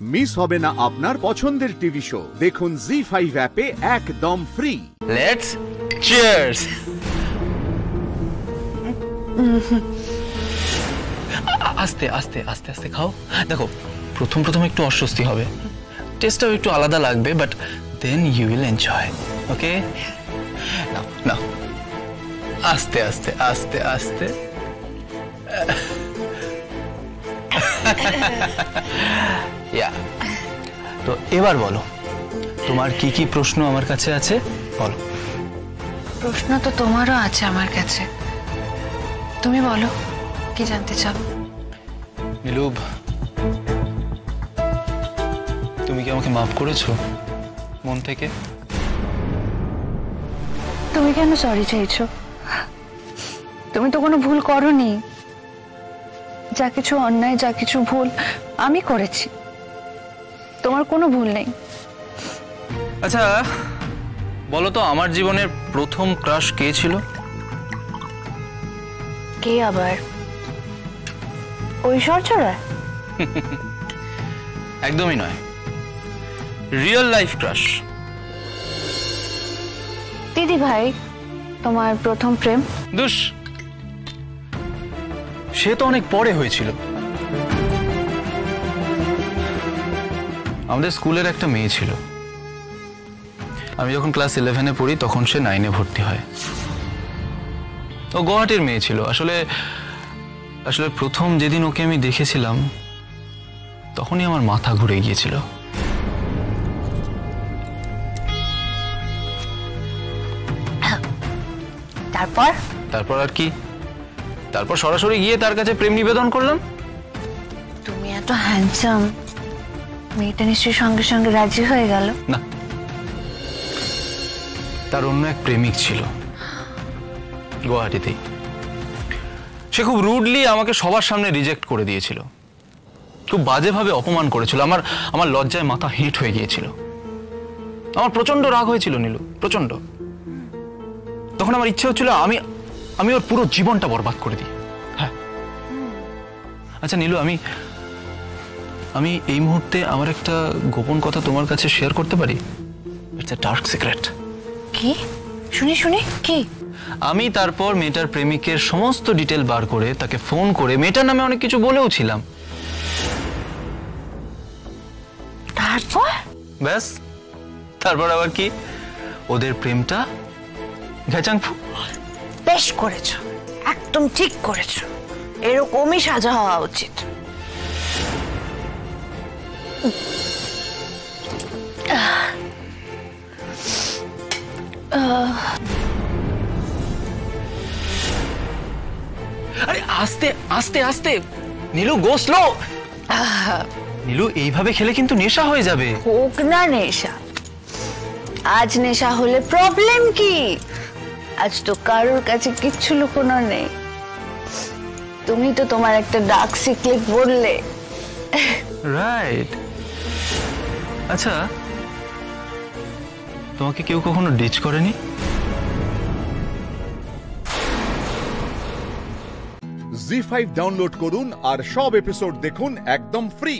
Miss হবে না আপনার পছন্দের টিভি শো। দেখুন জি5 অ্যাপে একদম ফ্রি। Let's cheers. আস্তে আস্তে আস্তে আস্তে খাও। দেখো প্রথম একটু অস্বস্তি হবে, টেস্টটাও একটু আলাদা লাগবে, but then you will enjoy. Okay, now now, আস্তে আস্তে আস্তে আস্তে। ইয়া, তো এবার বলো তোমার কি কি প্রশ্ন আমার কাছে আছে, বলো। প্রশ্ন তো তোমারও আছে আমার কাছে, তুমি বলো কি জানতে চাও। নীলু, তুমি কি আমাকে মাফ করেছো মন থেকে? তুমি কেন সরি চাইছো? তুমি তো কোনো ভুল করোনি। যা কিছু অন্যায়, যা কিছু ভুল আমি করেছি, তোমার কোনো ভুল নেই। আচ্ছা বলো তো, আমার জীবনের প্রথম ক্রাশ কে ছিল? কে আবার? ঐশ্বর্যরা? একদমই নয়, রিয়েল লাইফ ক্রাশ। দিদি ভাই, তোমার প্রথম প্রেম? দুষ, সে তো অনেক পরে হয়েছিল। আমাদের স্কুলের একটা মেয়ে ছিল, আমি যখন ক্লাস 11-এ পড়ি তখন সে 9-এ ভর্তি হয়। ও গুয়াহাটির মেয়ে ছিল। আসলে প্রথম যেদিন ওকে আমি দেখেছিলাম তখনই আমার মাথা ঘুরে গিয়েছিল। তারপর আর কি, তারপর সরাসরি গিয়ে তার কাছে প্রেম নিবেদন করলাম। তুমি এত হ্যান্ডসাম, মেয়েটা নিশ্চয়ই সঙ্গে সঙ্গে রাজি হয়ে গেল? না, তার অন্য এক প্রেমিক ছিল গুয়াহাটিতেই। সে খুব রুডলি আমাকে সবার সামনে রিজেক্ট করে দিয়েছিল, খুব বাজেভাবে অপমান করেছিল। আমার লজ্জায় মাথা হিট হয়ে গিয়েছিল। আমার প্রচন্ড রাগ হয়েছিল নীলু, প্রচন্ড। তখন আমার ইচ্ছে হচ্ছিল আমি ওর পুরো জীবনটা বরবাদ করে দিই। হ্যাঁ, আচ্ছা নীলু, আমি এই মুহূর্তে আমার একটা গোপন কথা তোমার কাছে শেয়ার করতে পারি? It's a dark secret. কি? শুনি কি? আমি তারপর মেয়েটার প্রেমিকের সমস্ত ডিটেল বার করে তাকে ফোন করে মেয়েটার নামে অনেক কিছু বলেও ছিলাম। তারপর? ব্যাস, তারপর আবার কি, ওদের প্রেমটা ঘেচাংফু। বেশ করেছো, একদম ঠিক করেছো, এরকমই সাজা হওয়া উচিত। আরে আস্তে আস্তে আস্তে নীলু, গো স্লো। নীলু, এইভাবে খেলে কিন্তু নেশা হয়ে যাবে। হোক না নেশা, আজ নেশা হলে প্রবলেম কি? আজ তো কারোর কাছে কিচ্ছু লুকোনো নেই। তুমি তো তোমার একটা ডার্ক সিক্রেট বললে। রাইট। আচ্ছা, তোমাকে কেউ কখনো ডিচ করেনি? জি5 ডাউনলোড করুন আর সব এপিসোড দেখুন একদম ফ্রি।